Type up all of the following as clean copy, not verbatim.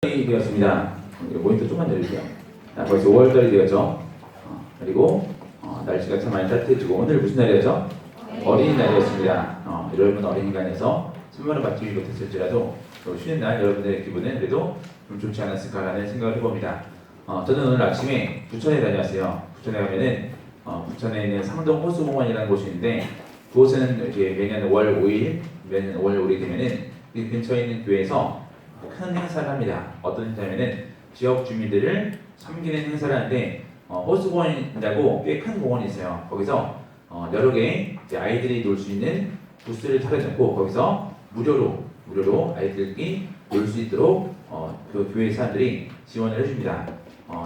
되었습니다. 모니터 좀만 내려주세요. 벌써 5월달이 되었죠. 그리고 날씨가 참 많이 따뜻해지고 오늘 무슨 날이었죠? 어린이날이었습니다. 여러분 어린이관에서 선물을 받지 못했을지라도 쉬는 날 여러분들의 기분은 그래도 좀 좋지 않았을까라는 생각을 해봅니다. 저는 오늘 아침에 부천에 다녀왔어요. 부천에 가면은 부천에 있는 상동 호수공원이라는 곳이 있는데 그곳은 이제 매년 5월 5일 되면은 그 근처에 있는 교회에서 큰 행사를 합니다. 어떤 행사냐면은 지역 주민들을 섬기는 행사를 하는데 호수공원이라고 꽤 큰 공원이 있어요. 거기서 여러 개의 아이들이 놀 수 있는 부스를 차려놓고 거기서 무료로 아이들이 놀 수 있도록 그 교회 사람들이 지원을 해줍니다.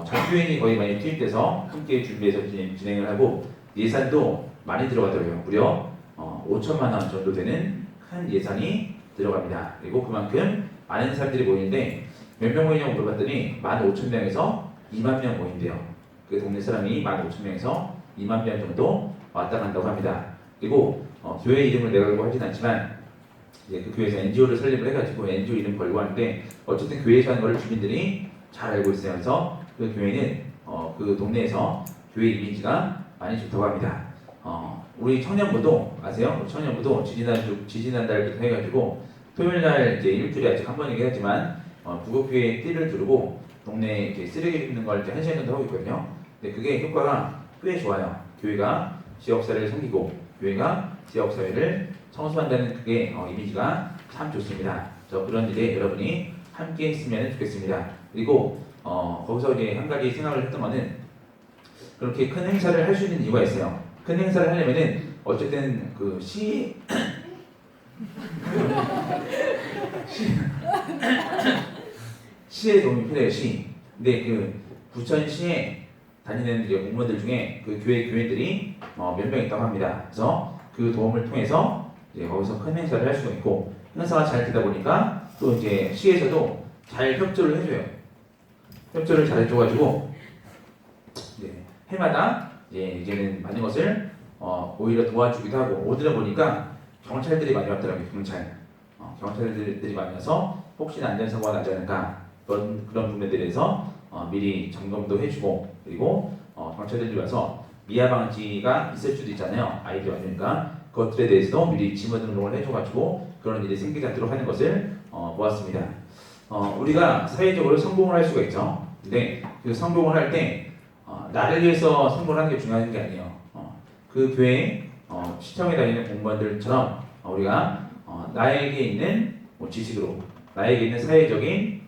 장교인이 거의 많이 투입돼서 함께 준비해서 진행을 하고 예산도 많이 들어가더라고요. 무려 5천만 원 정도 되는 큰 예산이 들어갑니다. 그리고 그만큼 많은 사람들이 모이는데 몇 명 모이냐고 물어봤더니 15,000명에서 2만 명 모인대요. 그 동네 사람이 15,000명에서 2만 명 정도 왔다 간다고 합니다. 그리고 교회 이름을 내가려고 하진 않지만 그 교회에서 NGO를 설립을 해가지고 NGO 이름 걸고 하는데 어쨌든 교회에서 하는 걸 주민들이 잘 알고 있어요. 그래서 그 교회는 그 동네에서 교회 이미지가 많이 좋다고 합니다. 우리 청년부도 아세요? 청년부도 지지난달부터 해가지고 토요일날 이제 일주일에 아직 한 번이긴 하지만 부곡교회에 띠를 두르고 동네에 이렇게 쓰레기 줍는 걸 이제 1시간 정도 하고 있거든요. 근데 그게 효과가 꽤 좋아요. 교회가 지역사회를 섬기고 교회가 지역사회를 청소한다는 그게 이미지가 참 좋습니다. 그런 일에 여러분이 함께 했으면 좋겠습니다. 그리고 거기서 이제 한 가지 생각을 했던 거는 그렇게 큰 행사를 할 수 있는 이유가 있어요. 큰 행사를 하려면은 어쨌든 그 시의 도움이 필요해요. 근데 그 부천시에 다니는 이제 공무원들 중에 그 교회들이 몇 명 있다고 합니다. 그래서 그 도움을 통해서 이제 거기서 큰 행사를 할 수가 있고 행사가 잘 되다 보니까 또 이제 시에서도 잘 협조를 해줘요. 협조를 잘 해줘가지고 해마다 이제는 많은 것을 오히려 도와주기도 하고 오늘은 보니까 경찰들이 많이 왔더라고요. 경찰들이 많이 와서 혹시나 안전사고가 나지 않을까 그런 부분들에 대해서 미리 점검도 해주고 그리고 경찰들이 와서 미아 방지가 있을 수도 있잖아요. 아이들이 왔으니까 그것들에 대해서도 미리 지문 등록을 해줘가지고 그런 일이 생기지 않도록 하는 것을 보았습니다. 우리가 사회적으로 성공을 할 수가 있죠. 근데 그 성공을 할 때 나를 위해서 성공을 하는 게 중요한 게 아니에요. 그 교회 시청에 다니는 공무원들처럼 우리가 나에게 있는 지식으로 나에게 있는 사회적인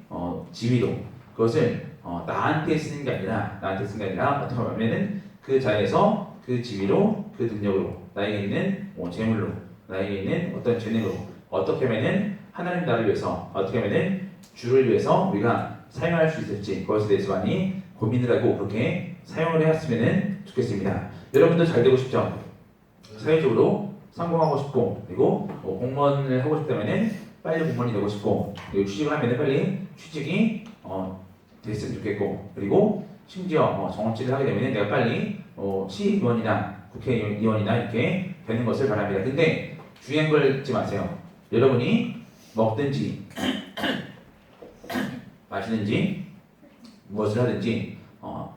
지위로 그것을 나한테 쓰는 게 아니라 어떻게 하면은 그 자리에서 그 지위로 그 능력으로 나에게 있는 재물로 나에게 있는 어떤 재능으로 어떻게 하면은 하나님 나라를 위해서 어떻게 하면은 주를 위해서 우리가 사용할 수 있을지 그것에 대해서 많이 고민을 하고 그렇게 사용을 해왔으면 좋겠습니다. 여러분도 잘 되고 싶죠? 사회적으로 성공하고 싶고 그리고 공무원을 하고 싶다면 빨리 공무원이 되고 싶고 그리고 취직을 하면 빨리 취직이 됐으면 좋겠고 그리고 심지어 정치를 하게 되면 내가 빨리 시의원이나 국회의원이나 이렇게 되는 것을 바랍니다. 근데 중요한 걸 잊지 마세요. 여러분이 먹든지 마시든지 무엇을 하든지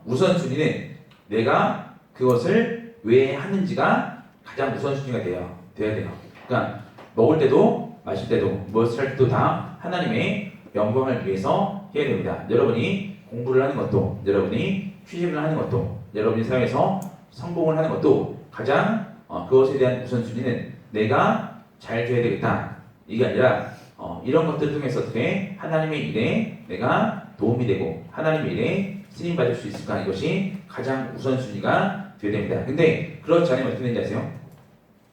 우선순위는 내가 그것을 왜 하는지가 가장 우선순위가 돼야 돼요. 그러니까 먹을 때도 마실 때도 무엇을 할 때도 다 하나님의 영광을 위해서 해야 됩니다. 여러분이 공부를 하는 것도 여러분이 취직을 하는 것도 여러분이 사회에서 성공을 하는 것도 가장 그것에 대한 우선순위는 내가 잘 돼야 되겠다. 이게 아니라 이런 것들을 통해서 어떻게 하나님의 일에 내가 도움이 되고 하나님의 일에 쓰임받을 수 있을까? 이것이 가장 우선순위가 되어야 됩니다. 근데 그렇지 않으면 어떻게 되는지 아세요?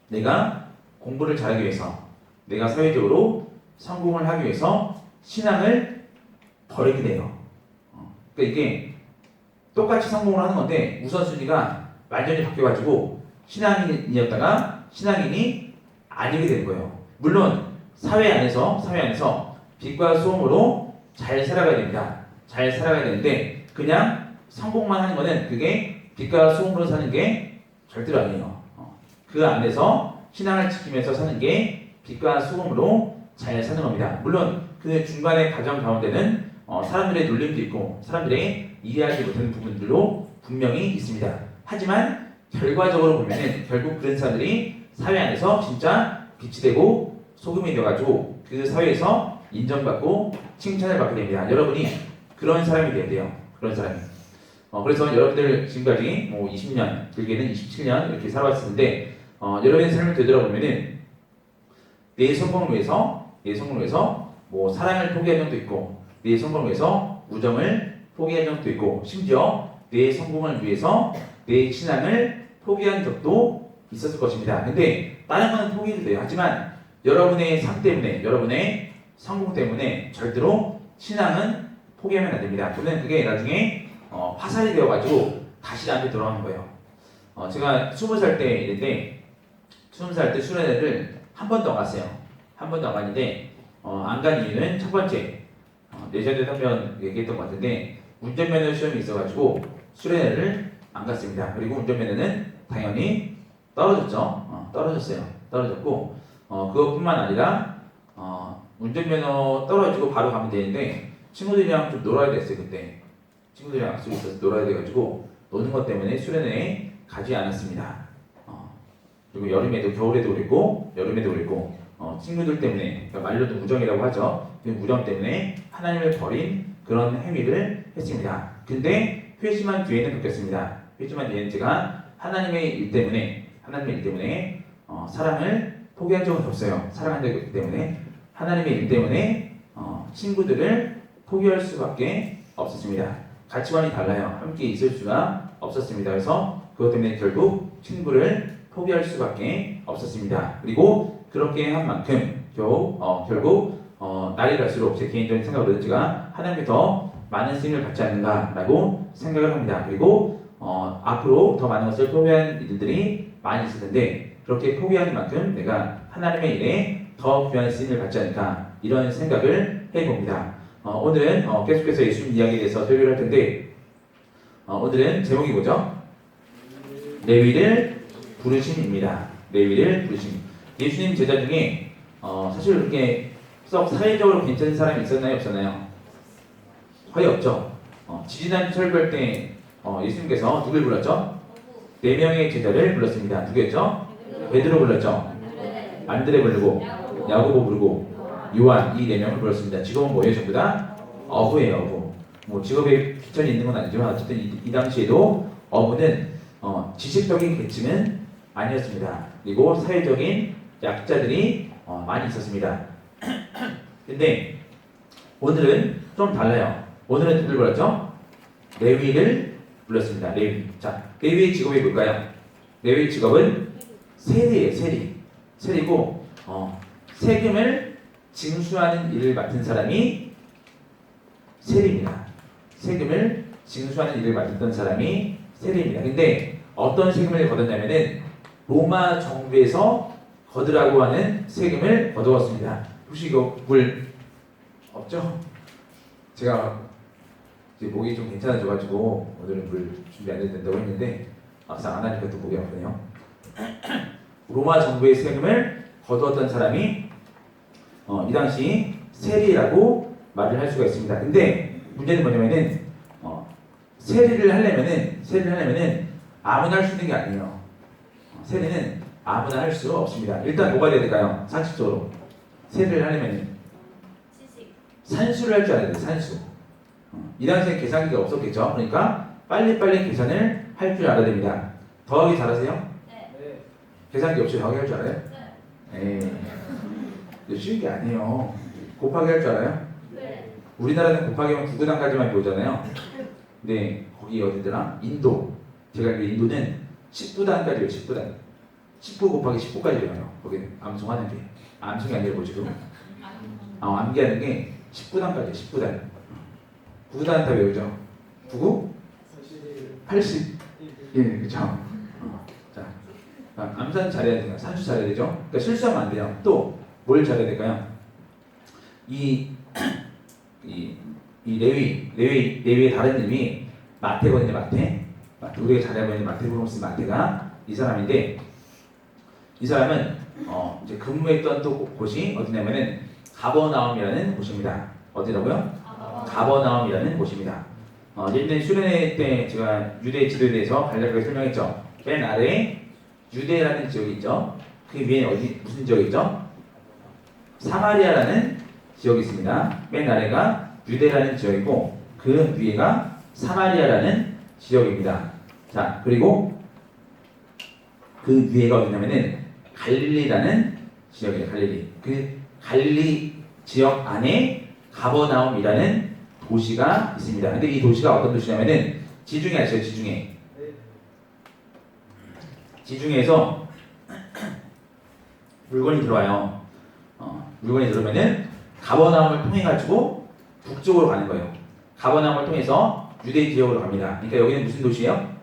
내가 공부를 잘하기 위해서 내가 사회적으로 성공을 하기 위해서 신앙을 버리게 돼요. 그러니까 이게 똑같이 성공을 하는 건데 우선순위가 완전히 바뀌어가지고 신앙인이었다가 신앙인이 아니게 되는 거예요. 물론 사회 안에서 빛과 소음으로 잘 살아가야 됩니다. 잘 살아가야 되는데 그냥 성공만 하는 거는 그게 빛과 소음으로 사는 게 절대로 아니에요. 그 안에서 신앙을 지키면서 사는 게 빛과 소음으로 잘 사는 겁니다. 물론 그 중간의 과정 가운데는 사람들의 놀림도 있고 사람들의 이해하지 못하는 부분들도 분명히 있습니다. 하지만 결과적으로 보면은 결국 그런 사람들이 사회 안에서 진짜 빛이 되고 소금이 되어가지고 그 사회에서 인정받고 칭찬을 받게 됩니다. 여러분이 그런 사람이 돼야 돼요. 그런 사람이. 그래서 여러분들 지금까지 뭐 20년, 길게는 27년 이렇게 살아왔는데 여러분의 삶을 되돌아보면은 내 성공을 위해서 뭐 사랑을 포기한 적도 있고 내 성공을 위해서 우정을 포기한 적도 있고 심지어 내 성공을 위해서 내 신앙을 포기한 적도 있었을 것입니다. 근데 다른 거는 포기해도 돼요. 하지만 여러분의 삶 때문에 여러분의 성공 때문에 절대로 신앙은 포기하면 안 됩니다. 저는 그게 나중에 화살이 되어가지고 다시 나한테 돌아오는 거예요. 제가 20살 때 이랬는데 20살 때 수련회를 한 번도 안 갔어요. 한 번도 안 갔는데 안 간 이유는 첫 번째 예전에 한번 얘기했던 것 같은데 운전면허 시험이 있어가지고 수련회를 안 갔습니다. 그리고 운전면허는 당연히 떨어졌죠. 떨어졌고 그것뿐만 아니라 운전면허 떨어지고 바로 가면 되는데 친구들이랑 좀 놀아야 됐어요. 그때 친구들이랑 약속이 있어서 놀아야 돼가지고 노는 것 때문에 수련회에 가지 않았습니다. 그리고 여름에도 겨울에도 그랬고 친구들 때문에 그러니까 말로도 우정이라고 하죠. 그 우정 때문에 하나님을 버린 그런 행위를 했습니다. 근데 회심한 뒤에는 바뀌었습니다. 회심한 뒤에는 제가 하나님의 일 때문에 사랑을 포기한 적은 없어요. 사랑한 적이 없기 때문에 하나님의 일 때문에 친구들을 포기할 수밖에 없었습니다. 가치관이 달라요. 함께 있을 수가 없었습니다. 그래서 그것 때문에 결국 친구를 포기할 수밖에 없었습니다. 그리고 그렇게 한 만큼 결국 나이 갈수록 제 개인적인 생각으로는 제가 하나님께 더 많은 쓰임을 받지 않는가라고 생각을 합니다. 그리고 앞으로 더 많은 것을 포기한 일들이 많이 있을 텐데 그렇게 포기하는 만큼 내가 하나님의 일에 더 귀한 쓰임을 받지 않을까 이런 생각을 해봅니다. 오늘은 계속해서 예수님 이야기에 대해서 설교를 할 텐데 오늘은 제목이 뭐죠? 레위를 부르심입니다. 레위를 부르심. 예수님 제자 중에 사실 그렇게 썩 사회적으로 괜찮은 사람이 있었나요? 없었나요? 거의 없죠. 지지난주 설교할 때 예수님께서 누굴 불렀죠? 4명의 제자를 불렀습니다. 누구였죠? 베드로 불렀죠? 안드레 부르고 야고보 부르고 요한 이 4명을 불렀습니다. 직업은 뭐예요? 전부 다 어부예요. 어부. 뭐 직업에 귀천이 있는 건 아니지만 어쨌든 이 당시에도 어부는 지식적인 계층은 아니었습니다. 그리고 사회적인 약자들이 많이 있었습니다. 근데 오늘은 좀 달라요. 오늘은 누굴 불렀죠? 레위를 불렀습니다. 레위. 자, 레위의 직업이 뭘까요? 레위의 직업은 세리예요. 세리고 세금을 징수하는 일을 맡은 사람이 세리입니다. 세금을 징수하는 일을 맡았던 사람이 세리입니다. 근데 어떤 세금을 걷었냐면은 로마 정부에서 거두라고 하는 세금을 거두었습니다. 혹시 이거 물 없죠? 제가 이제 목이 좀 괜찮아져가지고 오늘은 물 준비 안 해도 된다고 했는데 막상 안 하니까 또 목이 아프네요. 로마 정부의 세금을 거두었던 사람이 이 당시 세리라고 말을 할 수가 있습니다. 근데 문제는 뭐냐면은 세리를 하려면은 아무나 할 수 있는 게 아니에요. 세리는 아무나 할 수 없습니다. 일단 뭐가 돼야 될까요? 상식적으로 세리를 하려면은 산수를 할 줄 알아야 돼요. 산수. 이 당시에 계산기가 없었겠죠. 그러니까 빨리빨리 계산을 할 줄 알아야 됩니다. 더하기 잘하세요? 네. 계산기 없이 더하기 할 줄 알아요? 네. 에이, 쉬운 게 아니에요. 곱하기 할 줄 알아요? 네. 우리나라는 곱하기만 9구단까지만 배우잖아요. 근데 거기 어디더라? 인도. 제가 알기로 인도는 10구단까지예요. 10구단. 19 곱하기 19까지 배워요. 거기는 암송하는 게. 암송이 아니라 뭐지 그럼? 암기하는 게 19단까지 19단. 9구단 다 외우죠? 99? 81. 그쵸? 자, 암산 잘해야 돼요. 산수 잘해야 되죠? 그러니까 실수하면 안 돼요. 또 뭘 잘해야 될까요? 이 레위의 다른 이름이 마태거든요. 마태. 우리가 잘 알고 있는 마태복음 쓴 마태가 이 사람인데 이 사람은 이제 근무했던 또 곳이 어디냐면은 가버나움이라는 곳입니다. 어디라고요? 가버나움이라는 곳입니다. 예전에 수련회 때 제가 유대 지도에 대해서 간략하게 설명했죠. 맨 아래에 유대라는 지역이 있죠. 그 위에 무슨 지역이 있죠? 사마리아라는 지역이 있습니다. 맨 아래가 유대라는 지역이고 그 위에가 사마리아라는 지역입니다. 자, 그리고 그 위에가 어디냐면은 갈릴리라는 지역이에요. 갈릴리. 그 갈릴리 지역 안에 가버나움이라는 도시가 있습니다. 근데 이 도시가 어떤 도시냐면은 지중해 아시죠? 지중해. 지중해에서 물건이 들어와요. 물건이 들어오면은 가버나움을 통해 가지고 북쪽으로 가는 거예요. 가버나움을 통해서 유대 지역으로 갑니다. 그러니까 여기는 무슨 도시예요?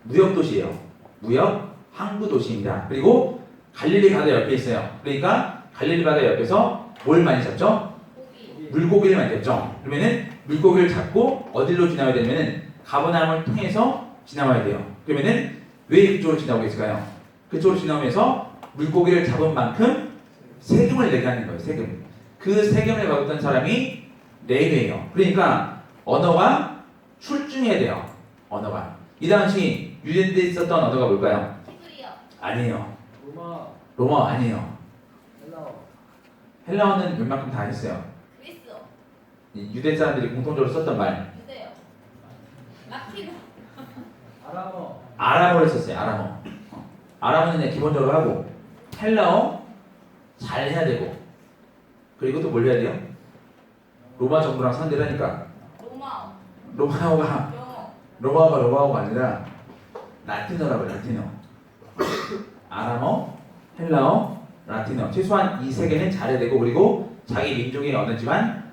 무역 도시예요. 무역 항구 도시입니다. 그리고 갈릴리 바다 옆에 있어요. 그러니까 갈릴리 바다 옆에서 뭘 많이 잡죠? 물고기를 많이 잡죠. 그러면은 물고기를 잡고 어디로 지나야 되냐면은 가버나움을 통해서 지나와야 돼요. 그러면은 왜 그쪽으로 지나오겠을까요? 그쪽으로 지나오면서 물고기를 잡은 만큼 세금을 내게 하는 거예요. 세금. 그 세금을 받았던 사람이 레위예요. 그러니까 언어가 출중해야 돼요. 언어가. 이 당시 유대인들이 썼던 언어가 뭘까요? 히브리어. 아니에요. 로마, 로마 아니에요. 헬라어, 헬라어는 웬만큼 다 했어요. 그리스어. 이 유대 사람들이 공통적으로 썼던 말. 유대요. 라틴어. 아람어, 아람어를 썼어요. 아람어. 아람어는 그냥 기본적으로 하고 헬라어 잘 해야 되고 그리고 또 뭘 해야 돼요? 로마 정부랑 상대를 하니까 로마어. 로마어가 영어. 로마어가 아니라 라틴어라고 해요. 라틴어. 아람어, 헬라어, 라틴어. 최소한 이 세 개는 잘해야 되고 그리고 자기 민족의 언어지만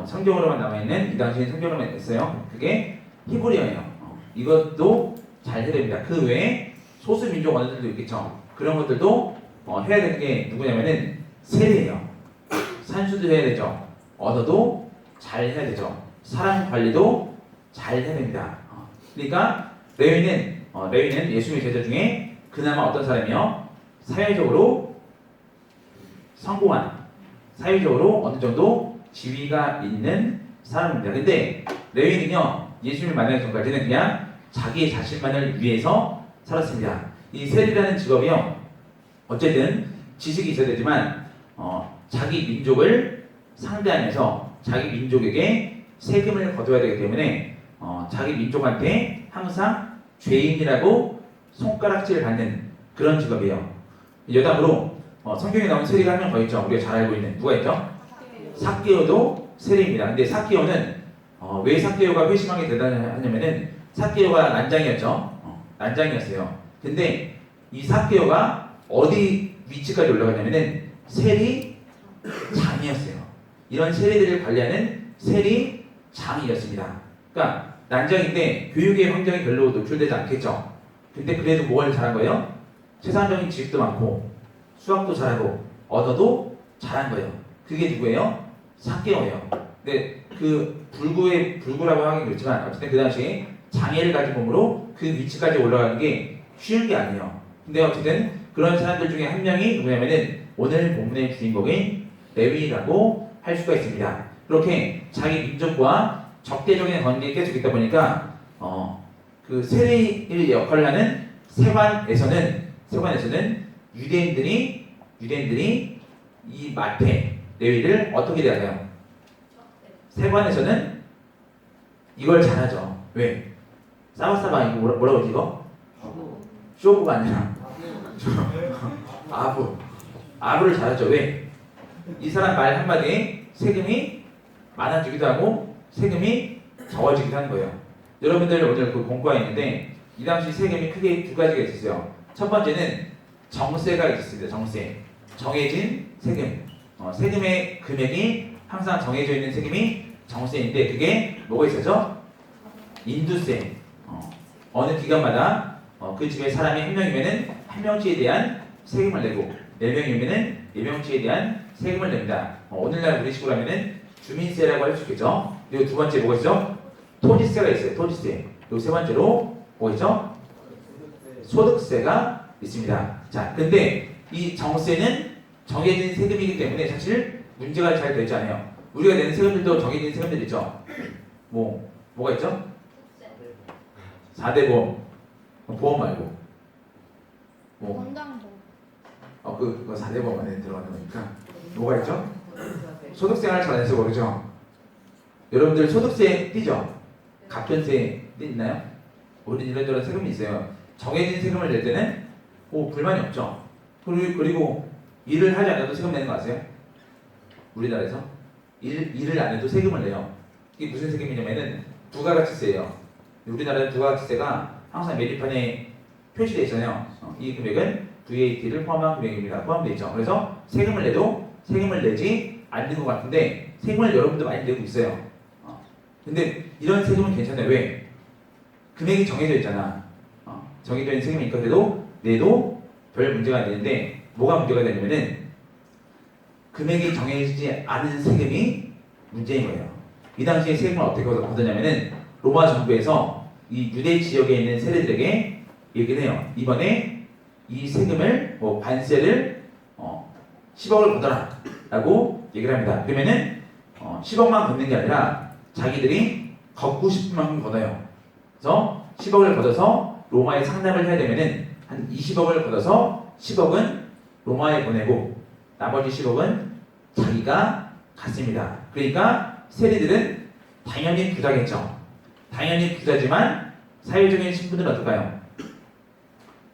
성경으로만 남아있는 이 당시에 성경으로만 있어요. 그게 히브리어예요. 이것도 잘 해야 됩니다. 그 외에 소수 민족 언어들도 있겠죠. 그런 것들도 해야 되는 게 누구냐면은 세례예요. 산수도 해야 되죠. 언어도 잘 해야 되죠. 사람 관리도 잘 해야 됩니다. 그러니까 레위는 예수님의 제자 중에 그나마 어떤 사람이요? 사회적으로 성공한, 사회적으로 어느 정도 지위가 있는 사람입니다. 근데 레위는요, 예수님을 만나기 전까지는 그냥 자기 자신만을 위해서 살았습니다. 이 세리라는 직업이요, 어쨌든 지식이 있어야 되지만 자기 민족을 상대하면서 자기 민족에게 세금을 거둬야 되기 때문에 자기 민족한테 항상 죄인이라고 손가락질을 받는 그런 직업이에요. 여담으로 성경에 나온 세리가 한 명 더 있죠. 우리가 잘 알고 있는 누가 있죠? 삭개오도 세리입니다. 근데 삭개오는 왜 삭개오가 회심하게 대단하냐면은 삭개오가 난장이었죠. 난장이었어요. 근데 이 삭개오가 어디 위치까지 올라가냐면은 세리장이었어요. 이런 세리들을 관리하는 세리장이었습니다. 그러니까 난장인데 교육의 환경이 별로 노출되지 않겠죠. 근데 그래도 뭘 잘한 거예요? 세상적인 지식도 많고 수학도 잘하고 언어도 잘한 거예요. 그게 누구예요? 삭개오예요. 근데 그 불구라고 하긴 그렇지만 어쨌든 그 당시에 장애를 가진 몸으로 그 위치까지 올라가는 게 쉬운 게 아니에요. 근데 어쨌든 그런 사람들 중에 한 명이 누구냐면은 오늘 본문의 주인공인 레위라고 할 수가 있습니다. 그렇게 자기 민족과 적대적인 관계에 계속 있다 보니까 그 세리의 역할을 하는 세관에서는 유대인들이 이 마태 레위를 어떻게 대하나요? 세관에서는 이걸 잘하죠. 왜? 사바사바 이거 뭐라고 하지 이거? 쇼부가 아니라 아부를 잘하죠. 왜? 이 사람 말 한마디에 세금이 많아지기도 하고 세금이 적어지기도 하는 거예요. 여러분들 오늘 그 공부가 있는데 이 당시 세금이 크게 두 가지가 있었어요. 첫 번째는 정세가 있었습니다. 정세. 정해진 세금. 세금의 금액이 항상 정해져 있는 세금이 정세인데 그게 뭐가 있었죠? 인두세. 어느 기간마다 그 집에 사람이 한 명이면은 한 명치에 대한 세금을 내고 4명이면은 4명치에 대한 세금을 냅니다. 오늘날 우리식으로 하면은 주민세라고 할 수 있겠죠. 그리고 두 번째 뭐가 있죠? 토지세가 있어요. 토지세. 그리고 세 번째로 뭐가 있죠? 소득세가 있습니다. 자, 근데 이 정세는 정해진 세금이기 때문에 사실 문제가 잘 되지 않아요. 우리가 내는 세금들도 정해진 세금들 있죠. 뭐가 있죠? 4대 보험. 보험 말고. 건강보. 그거 4대 보험 안에 들어가는 거니까. 뭐가 있죠? 소득세를 잘 안 해서 모르죠. 여러분들 소득세 띄죠? 가편세 띄나요? 우리 이런저런 세금이 있어요. 정해진 세금을 낼 때는 불만이 없죠. 그리고 일을 하지 않아도 세금 내는 거 아세요? 우리나라에서 일을 안 해도 세금을 내요. 이게 무슨 세금이냐면은 부가가치세예요. 우리나라는 부가가치세가 항상 메뉴판에 표시되어 있어요. 이 금액은 VAT를 포함한 금액입니다. 포함되어 있죠. 그래서 세금을 내도 세금을 내지 않는 것 같은데 세금을 여러분도 많이 내고 있어요. 근데 이런 세금은 괜찮아요. 왜? 금액이 정해져 있잖아. 정해져 있는 세금이니까 그래도 내도 별 문제가 안 되는데 뭐가 문제가 되냐면은 금액이 정해지지 않은 세금이 문제인 거예요. 이 당시에 세금을 어떻게 걷었냐면은 로마 정부에서 이 유대 지역에 있는 세례들에게 얘기를 해요. 이번에 이 세금을 관세를 10억을 걷어라 라고 얘기를 합니다. 그러면은 10억만 걷는 게 아니라 자기들이 걷고 싶은 만큼 걷어요. 그래서 10억을 걷어서 로마에 상납을 해야 되면은 한 20억을 걷어서 10억은 로마에 보내고 나머지 10억은 자기가 갖습니다. 그러니까 세리들은 당연히 부자겠죠. 당연히 부자지만 사회적인 신분은 어떨까요?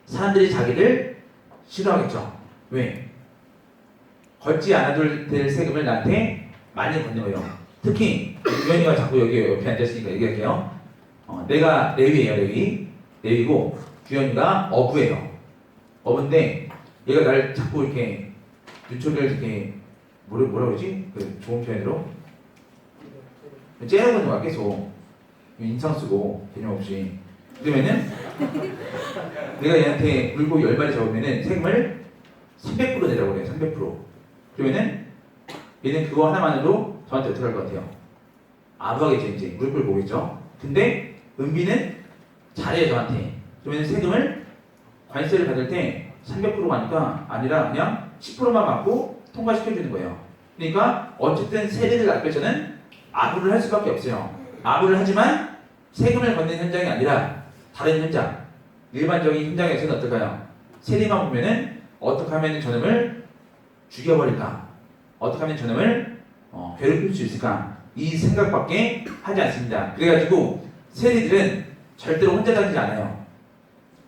사람들이 자기를 싫어하겠죠. 왜? 걷지 않아도 될 세금을 나한테 많이 걷는 거예요. 특히 유연이가 자꾸 여기 옆에 앉았으니까 얘기할게요. 내가 레위예요. 레위고 규현이가 어부예요. 어부인데 얘가 날 자꾸 이렇게 눈초리를 이렇게 뭐라 그러지? 그 좋은 표현으로 째려보는 거야. 계속 인상 쓰고 개념 없이. 그러면은 내가 얘한테 물고기 10마리 잡으면은 세금을 300% 내라고 그래요. 300%. 그러면은 얘는 그거 하나만으로 저한테 어떻게 할 것 같아요? 아부하겠죠. 이제 물고기를 보겠죠. 근데 은비는 잘해요. 저한테. 그러면 세금을 관세를 받을 때 300%가 아니라 그냥 10%만 받고 통과시켜주는 거예요. 그러니까 어쨌든 세리들 앞에서는 아부를 할 수밖에 없어요. 아부를 하지만 세금을 걷는 현장이 아니라 다른 현장, 일반적인 현장에서는 어떨까요? 세리만 보면은 어떻게 하면 저놈을 죽여버릴까? 어떻게 하면 저놈을 괴롭힐 수 있을까? 이 생각밖에 하지 않습니다. 그래가지고 세리들은 절대로 혼자 다니지 않아요.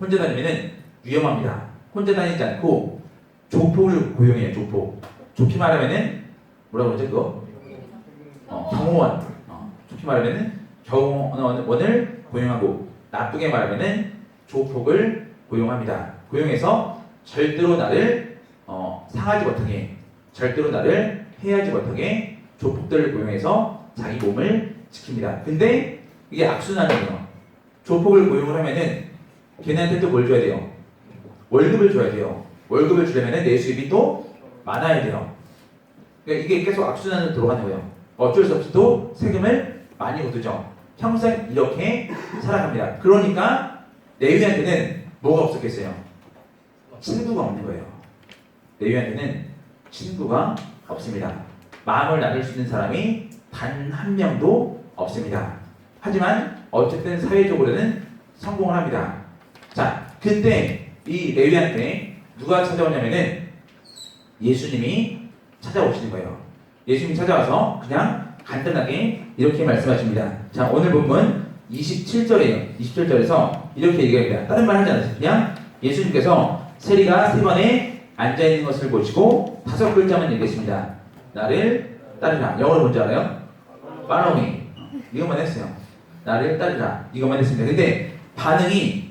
혼자 다니면은 위험합니다. 혼자 다니지 않고 조폭을 고용해요. 조폭. 좋게 말하면은 뭐라고 그러죠 그거? 경호원. 좋게 말하면은 경호원을 고용하고 나쁘게 말하면은 조폭을 고용합니다. 고용해서 절대로 나를 상하지 못하게, 절대로 나를 해하지 못하게 조폭들을 고용해서 자기 몸을 지킵니다. 근데 이게 악순환이에요. 조폭을 고용을 하면은 걔네한테 또 뭘 줘야 돼요? 월급을 줘야 돼요. 월급을 주려면은 내 수입이 또 많아야 돼요. 그러니까 이게 계속 악순환으로 들어가는 거예요. 어쩔 수 없이 또 세금을 많이 걷죠. 평생 이렇게 살아갑니다. 그러니까 레위한테는 뭐가 없었겠어요? 친구가 없는 거예요. 레위한테는 친구가 없습니다. 마음을 나눌 수 있는 사람이 단 한 명도 없습니다. 하지만 어쨌든 사회적으로는 성공을 합니다. 자, 그때 이 레위한테 누가 찾아오냐면은 예수님이 찾아오시는 거예요. 예수님이 찾아와서 그냥 간단하게 이렇게 말씀하십니다. 자, 오늘 본문 27절이에요. 27절에서 이렇게 얘기합니다. 다른 말 하지 않았어요. 그냥 예수님께서 세리가 3번에 앉아있는 것을 보시고 5글자만 얘기했습니다. 나를 따르라. 영어로 뭔지 알아요? Follow me. 이것만 했어요. 나를 따르라. 이것만 했습니다. 근데 반응이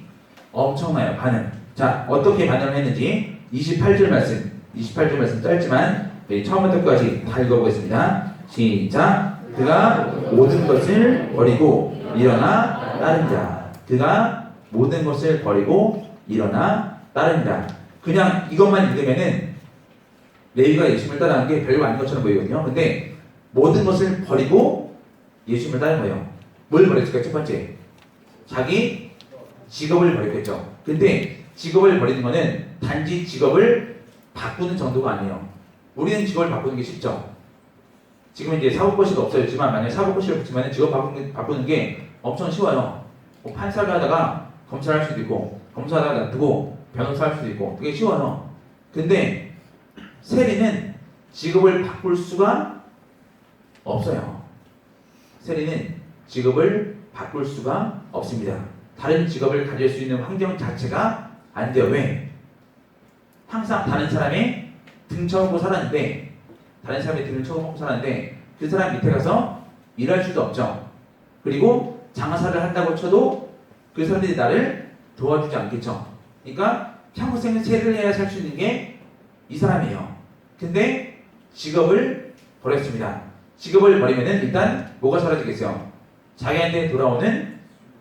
엄청나요. 반응. 자, 어떻게 반응을 했는지 28절 말씀 짧지만 처음부터 끝까지 다 읽어보겠습니다. 시작. 그가 모든 것을 버리고 일어나 따른다. 그가 모든 것을 버리고 일어나 따른다. 그냥 이것만 읽으면은 레위가 예수님을 따르는 게 별거 아닌 것처럼 보이거든요. 근데 모든 것을 버리고 예수님을 따른 거예요. 뭘 버렸을까요? 첫 번째, 자기 직업을 버렸겠죠. 근데 직업을 버리는 거는 단지 직업을 바꾸는 정도가 아니에요. 우리는 직업을 바꾸는 게 쉽죠. 지금 이제 사법고시가 없어졌지만 만약에 사법고시를 붙이면 직업 바꾸는 게 엄청 쉬워요. 뭐 판사를 하다가 검찰 할 수도 있고, 검사하다가 놔두고 변호사 할 수도 있고, 되게 쉬워요. 근데 세리는 직업을 바꿀 수가 없어요. 세리는 직업을 바꿀 수가 없습니다. 다른 직업을 가질 수 있는 환경 자체가 안 돼요. 왜? 항상 다른 사람의 등 쳐먹고 살았는데, 그 사람 밑에 가서 일할 수도 없죠. 그리고 장사를 한다고 쳐도 그 사람들이 나를 도와주지 않겠죠. 그러니까 평생 세를 해야 살 수 있는 게 이 사람이에요. 근데 직업을 버렸습니다. 직업을 버리면은 일단 뭐가 사라지겠어요? 자기한테 돌아오는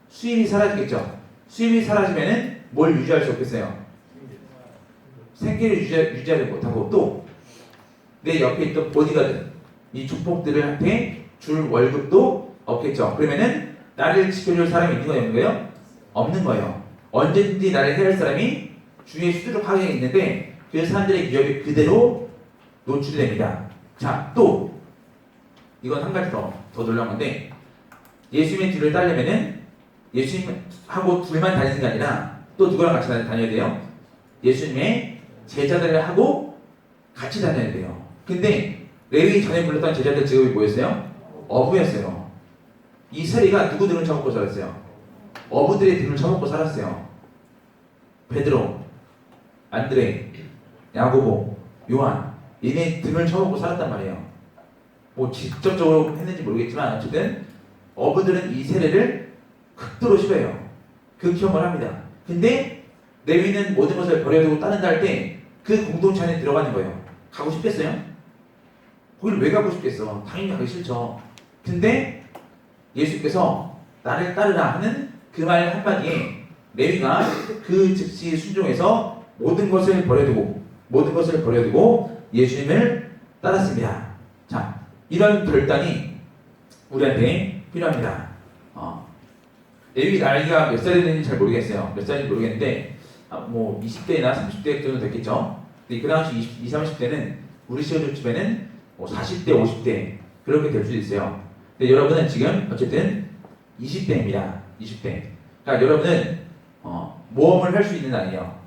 수입이 사라지겠죠. 수입이 사라지면은 뭘 유지할 수 없겠어요? 생계를 유지하지 못하고 또 내 옆에 있던 보디가드, 이 조폭들한테 줄 월급도 없겠죠. 그러면은 나를 지켜줄 사람이 있는 거예요, 없는 거예요? 없는 거예요. 언제든지 나를 해할 사람이 주위에 수두룩하게 있는데 그 사람들의 위협이 그대로 노출이 됩니다. 자, 또 이건 한 가지 더 놀라운 건데, 예수님의 뒤를 따르면은 예수님하고 둘만 다니는 게 아니라 또 누구랑 같이 다녀야 돼요? 예수님의 제자들을 하고 같이 다녀야 돼요. 근데 레위 전에 불렀던 제자들 직업이 뭐였어요? 어부였어요. 이 세리가 누구 등을 쳐먹고 살았어요? 어부들의 등을 쳐먹고 살았어요. 베드로, 안드레, 야고보, 요한, 얘네 등을 쳐먹고 살았단 말이에요. 뭐 직접적으로 했는지 모르겠지만 어쨌든 어부들은 이 세례를 극도로 싫어해요. 극혐을 합니다. 근데 레위는 모든 것을 버려두고 따른다 할 때 그 공동체 안에 들어가는 거예요. 가고 싶겠어요? 거기를 왜 가고 싶겠어? 당연히 가기 싫죠. 근데 예수께서 나를 따르라 하는 그 말 한마디에 레위가 그 즉시 순종해서 모든 것을 버려두고 예수님을 따랐습니다. 자, 이런 결단이 우리한테 필요합니다. 레위 나이가 몇 살이 되는지 잘 모르겠어요. 몇 살인지 모르겠는데 뭐 20대나 30대 정도 됐겠죠. 근데 그 당시 20, 30대는 우리 시절쯤에는 뭐 40대, 50대 그렇게 될 수도 있어요. 근데 여러분은 지금 어쨌든 20대입니다. 20대. 그러니까 여러분은 모험을 할 수 있는 나이에요.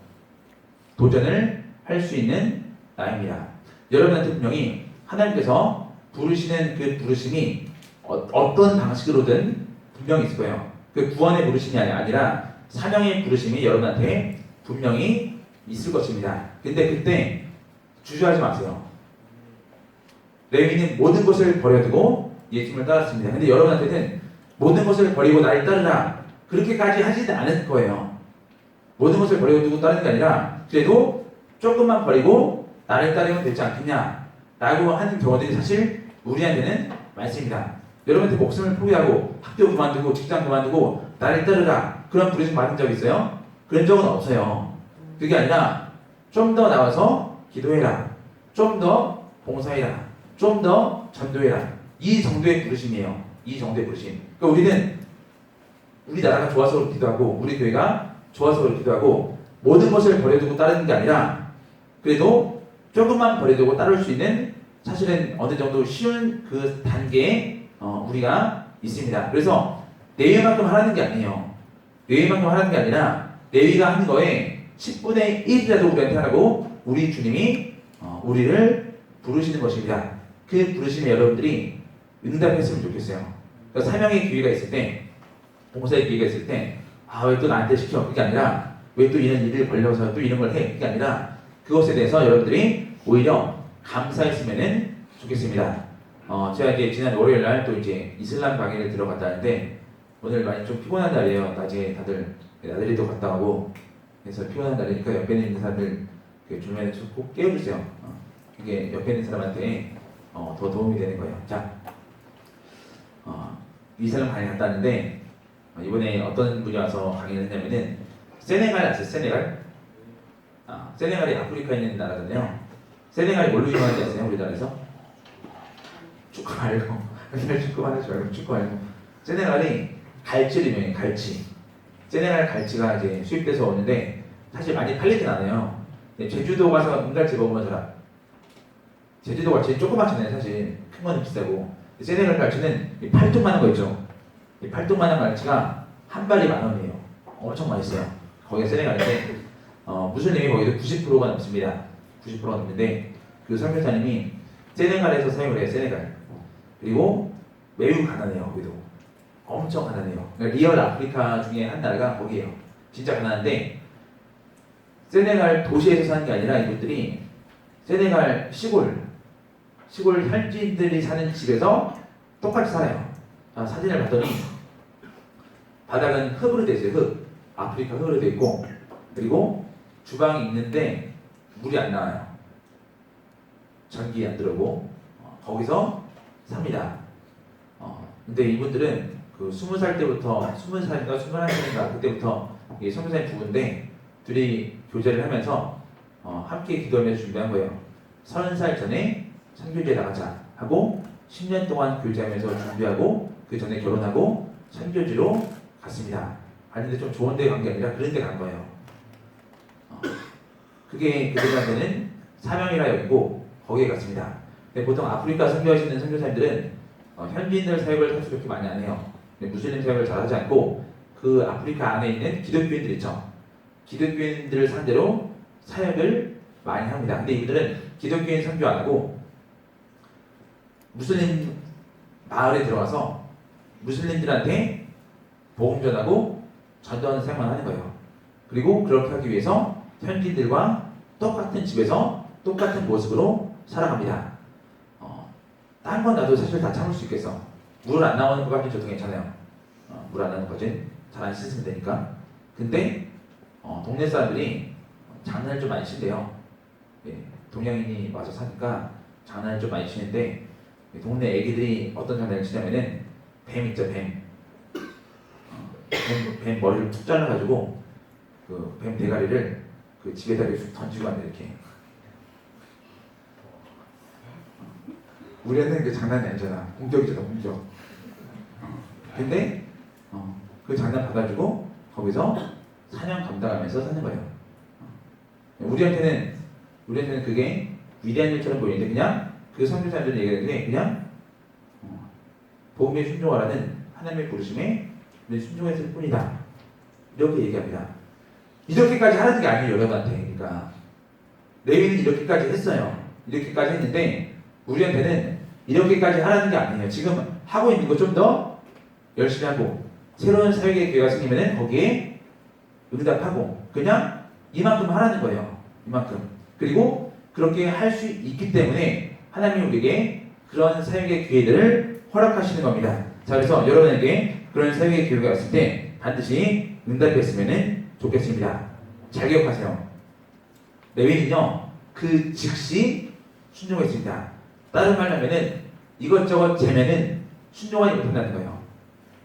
도전을 할 수 있는 나이입니다. 여러분한테 분명히 하나님께서 부르시는 그 부르심이 어떤 방식으로든 분명히 있을 거예요. 그 구원의 부르심이 아니라 사명의 부르심이 여러분한테 분명히 있을 것입니다. 근데 그때 주저하지 마세요. 레위는 모든 것을 버려두고 예수님을 따랐습니다. 근데 여러분한테는 모든 것을 버리고 나를 따르라 그렇게까지 하지는 않을 거예요. 모든 것을 버려두고 따르는 게 아니라 그래도 조금만 버리고 나를 따르면 되지 않겠냐 라고 하는 경우들이 사실 우리한테는 많습니다. 여러분한테 목숨을 포기하고 학교 그만두고 직장 그만두고 나를 따르라 그런 부르심 받은 적 있어요? 그런 적은 없어요. 그게 아니라 좀 더 나와서 기도해라, 좀 더 봉사해라, 좀 더 전도해라, 이 정도의 부르심이에요. 이 정도의 부르심. 그러니까 우리는 우리 나라가 좋아서 그렇기도 하고 우리 교회가 좋아서 그렇기도 하고 모든 것을 버려두고 따르는 게 아니라 그래도 조금만 버려두고 따를 수 있는 사실은 어느 정도 쉬운 그 단계에 우리가 있습니다. 그래서 레위만큼 하라는 게 아니에요. 레위만큼 하라는 게 아니라 레위가 하는 거에 10분의 1이라도 우리한테 하라고 우리 주님이 우리를 부르시는 것입니다. 그 부르심에 여러분들이 응답했으면 좋겠어요. 그러니까 사명의 기회가 있을 때, 봉사의 기회가 있을 때, 왜 또 나한테 시켜? 그게 아니라 왜 또 이런 일을 벌려서 또 이런 걸 해? 그게 아니라 그것에 대해서 여러분들이 오히려 감사했으면 좋겠습니다. 제가 이제 지난 월요일 날 또 이제 이슬람 강의를 들어갔다는데 오늘 많이 좀 피곤한 날이에요. 낮에 다들 나들이도 갔다 오고 그래서 피곤한 날이니까 옆에 있는 사람들 주변에 꼭 깨워주세요. 이게 옆에 있는 사람한테 더 도움이 되는 거예요. 자, 이슬람 강의 갔다 왔는데 이번에 어떤 분이 와서 강의를 했냐면은 세네갈 아세요? 세네갈? 세네갈이 아프리카에 있는 나라잖아요. 세네갈이 뭘로 유명한지 아세요? 우리나라에서? 축구 말고 축구만 하지 말고 축구 말고 세네갈이 갈치로 유명해요. 갈치. 세네갈 갈치가 이제 수입돼서 오는데 사실 많이 팔리진 않아요. 제주도 가서 은갈치 먹으면 제주도 갈치 조그맣잖아요 사실. 큰 거는 비싸고. 세네갈 갈치는 이 팔뚝만한 거 있죠. 이 팔뚝만한 갈치가 한 발이 10,000원이에요. 엄청 맛있어요. 거기가 세네갈인데 무슬림이 거기도 90%가 넘습니다. 90%가 넘는데 그 선교사님이 세네갈에서 사용을 해요. 세네갈. 그리고 매우 가난해요. 거기도 엄청 가난해요. 그러니까 리얼 아프리카 중에 한 나라가 거기예요. 진짜 가난한데 세네갈 도시에서 사는 게 아니라 이분들이 세네갈 시골 현지인들이 사는 집에서 똑같이 살아요. 사진을 봤더니 바닥은 흙으로 되어 있어요. 흙. 아프리카 흙으로 되어 있고 그리고 주방이 있는데 물이 안 나와요. 전기 안 들어오고 거기서 삽니다. 근데 이분들은 그 20살 때부터 20살인가 21살인가 그때부터 이 선교사님 부부인데 둘이 교제를 하면서 함께 기도하면서 준비한 거예요. 30살 전에 선교지에 나가자 하고 10년 동안 교제하면서 준비하고 그 전에 결혼하고 선교지로 갔습니다. 아니 근데 좀 좋은 데 간 게 아니라 그런 데 간 거예요. 그게 그들한테는 사명이라 여기고 거기에 갔습니다. 근데 보통 아프리카 선교하시는 선교사님들은 현지인들 사역을 사실 그렇게 많이 안 해요. 무슬림 사역을 잘 하지 않고 그 아프리카 안에 있는 기독교인들 있죠. 기독교인들을 상대로 사역을 많이 합니다. 근데 이분들은 기독교인 선교 안 하고 무슬림 마을에 들어가서 무슬림들한테 복음 전하고 전도하는 생활만 하는 거예요. 그리고 그렇게 하기 위해서 현지인들과 똑같은 집에서 똑같은 모습으로 살아갑니다. 딴 건 나도 사실 다 참을 수 있겠어. 물 안 나오는 것까지 저도 괜찮아요. 물 안 나오는 것까지 잘 안 씻으면 되니까. 근데 동네 사람들이 장난을 좀 많이 친대요. 예, 동양인이 와서 사니까 장난을 좀 많이 치는데 동네 애기들이 어떤 장난을 치냐면은 뱀 있죠, 뱀. 뱀 머리를 툭 잘라가지고 그 뱀 대가리를 그 집에다 이렇게 던지고 한다 이렇게. 우리한테는 그 장난이 아니잖아. 공격이잖아, 공격. 근데 그 장난 받아주고 거기서 사냥 감당하면서 사는 거예요. 우리한테는 그게 위대한 일처럼 보이는데 그냥 그 선교사님들이 얘기하는 게 그냥 복음에 순종하라는 하나님의 부르심에 순종했을 뿐이다. 이렇게 얘기합니다. 이렇게까지 하는 게 아니에요, 여러분한테. 그러니까 레위는 이렇게까지 했어요. 이렇게까지 했는데 우리한테는 이렇게까지 하라는 게 아니에요. 지금 하고 있는 거 좀 더 열심히 하고 새로운 사역의 기회가 생기면 거기에 응답하고 그냥 이만큼 하라는 거예요. 이만큼. 그리고 그렇게 할 수 있기 때문에 하나님이 우리에게 그런 사역의 기회들을 허락하시는 겁니다. 자, 그래서 여러분에게 그런 사역의 기회가 왔을 때 반드시 응답했으면 좋겠습니다. 잘 기억하세요. 레위는요, 그 즉시 순종했습니다. 다른 말로 하면은 이것저것 재면은 순종하지 못한다는 거예요.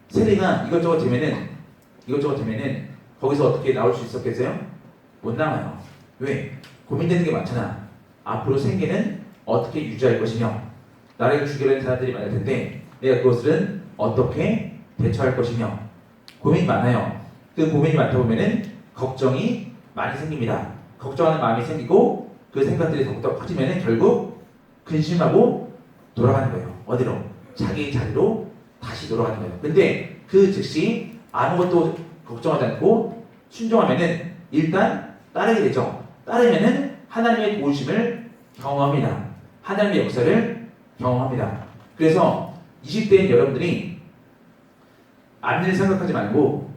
세리가 이것저것 재면은 거기서 어떻게 나올 수 있었겠어요? 못 나와요. 왜? 고민되는 게 많잖아. 앞으로 생계는 어떻게 유지할 것이며 나를 죽이려는 사람들이 많을 텐데 내가 그것들은 어떻게 대처할 것이며 고민이 많아요. 그 고민이 많다 보면은 걱정이 많이 생깁니다. 걱정하는 마음이 생기고 그 생각들이 더욱더 커지면은 결국 근심하고 돌아가는 거예요. 어디로? 자기 자리로 다시 돌아가는 거예요. 근데 그 즉시 아무것도 걱정하지 않고 순종하면은 일단 따르게 되죠. 따르면은 하나님의 도우심을 경험합니다. 하나님의 역사를 경험합니다. 그래서 20대인 여러분들이 앞일 생각하지 말고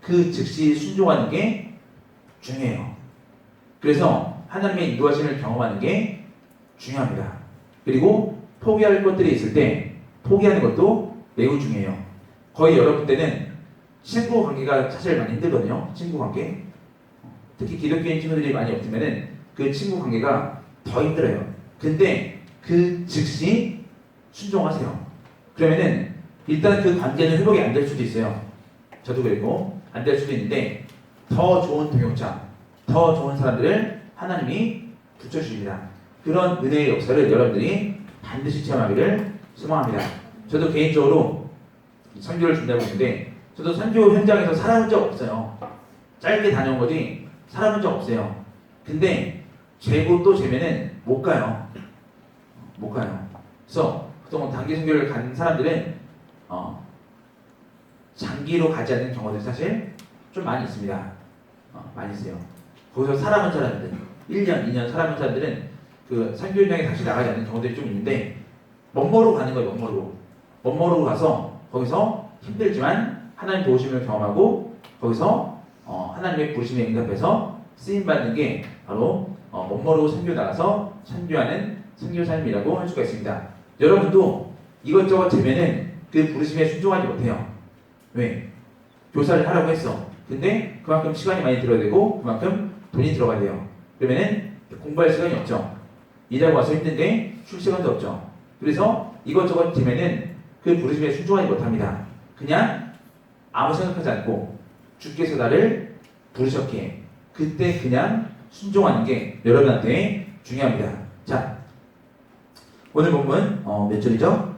그 즉시 순종하는 게 중요해요. 그래서 하나님의 인도하심을 경험하는 게 중요합니다. 그리고 포기할 것들이 있을 때 포기하는 것도 매우 중요해요. 거의 여러분 때는 친구 관계가 사실 많이 힘들거든요. 친구 관계. 특히 기독교인 친구들이 많이 없으면은 그 친구 관계가 더 힘들어요. 근데 그 즉시 순종하세요. 그러면은 일단 그 관계는 회복이 안 될 수도 있어요. 저도 그랬고 안 될 수도 있는데 더 좋은 동역자, 더 좋은 사람들을 하나님이 붙여주십니다. 그런 은혜의 역사를 여러분들이 반드시 체험하기를 소망합니다. 저도 개인적으로 선교를 준비하고 있는데 저도 선교 현장에서 살아본 적 없어요. 짧게 다녀온 거지 살아본 적 없어요. 근데 재고 또 재면은 못 가요. 못 가요. 그래서 보통 단기 선교를 간 사람들은 장기로 가지 않는 경우들이 사실 좀 많이 있습니다. 많이 있어요. 거기서 살아본 사람들, 1년, 2년 살아본 사람들은 그 선교 현장에 다시 나가지 않는 경우들이 좀 있는데 먼머로 가는 거예요. 먼머로 가서 거기서 힘들지만 하나님 도우심을 경험하고 거기서 하나님의 부르심에 응답해서 쓰임 받는 게 바로 먼머로 선교 나가서 선교하는 선교 삶이라고 할 수가 있습니다. 여러분도 이것저것 되면은 그 부르심에 순종하지 못해요. 왜? 교사를 하라고 했어. 근데 그만큼 시간이 많이 들어야 되고 그만큼 돈이 들어가야 돼요. 그러면은 공부할 시간이 없죠. 일하고 와서 힘든데 쉴 시간도 없죠. 그래서 이것저것 되면은 그 부르심에 순종하지 못합니다. 그냥 아무 생각하지 않고 주께서 나를 부르셨기에 그때 그냥 순종하는 게 여러분한테 중요합니다. 자, 오늘 본문 몇 절이죠?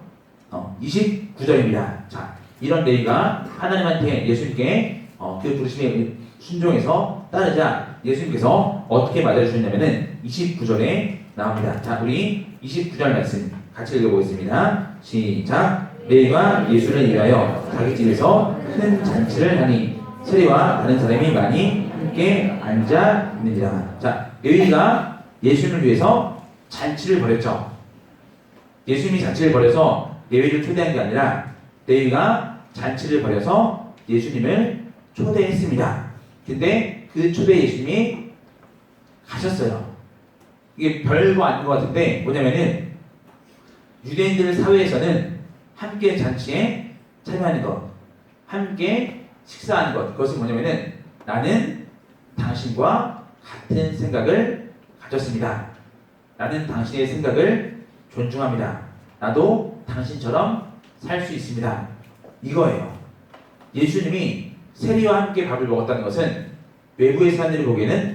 29절입니다. 자, 이런 레위가 하나님한테 예수님께 그 부르심에 순종해서 따르자 예수님께서 어떻게 맞아주셨냐면은 29절에 나옵니다. 자, 우리 29절 말씀 같이 읽어보겠습니다. 시작. 레위가 예수를 위하여 자기 집에서 큰 잔치를 하니 세리와 다른 사람이 많이 함께 앉아 있느니라. 자, 레위가 예수님을 위해서 잔치를 벌였죠. 예수님이 잔치를 벌여서 레위를 초대한 게 아니라 레위가 잔치를 벌여서 예수님을 초대했습니다. 근데 그 초대 예수님이 가셨어요. 이게 별거 아닌 것 같은데 뭐냐면은 유대인들 사회에서는 함께 잔치에 참여하는 것, 함께 식사하는 것, 그것은 뭐냐면은 나는 당신과 같은 생각을 가졌습니다. 나는 당신의 생각을 존중합니다. 나도 당신처럼 살 수 있습니다. 이거예요. 예수님이 세리와 함께 밥을 먹었다는 것은 외부의 사람들이 보기에는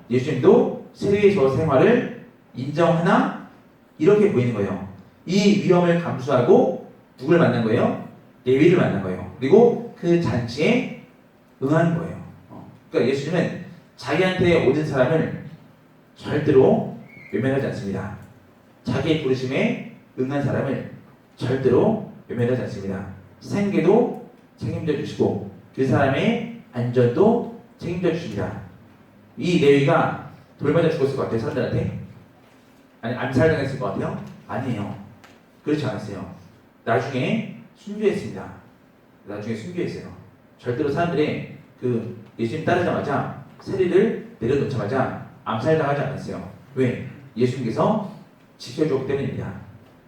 예수님도 세리의 생활을 인정하나? 이렇게 보이는 거예요. 이 위험을 감수하고 누굴 만난 거예요? 레위를 만난 거예요. 그리고 그 잔치에 응한 거예요. 그러니까 예수님은 자기한테 오는 사람을 절대로 외면하지 않습니다. 자기의 부르심에 응한 사람을 절대로 외면하지 않습니다. 생계도 책임져 주시고 그 사람의 안전도 책임져 주십니다. 이 레위가 돌 맞아 죽었을 것 같아요, 사람들한테? 아니, 암살당했을 것 같아요? 아니에요. 그렇지 않았어요. 나중에 순교했습니다. 나중에 순교했어요. 절대로 사람들이 그 예수님 따르자마자 세리를 내려놓자마자 암살당하지 않았어요. 왜? 예수님께서 지켜주었기 때문입니다.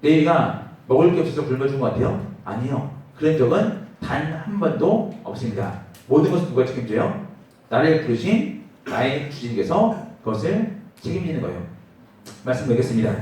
레위가 먹을 게 없어서 굶어 죽은 것 같아요? 아니요. 그런 적은 단 한 번도 없습니다. 모든 것을 누가 책임져요? 나를 부르신 나의 주님께서 그것을 책임지는 거예요. 말씀 드리겠습니다.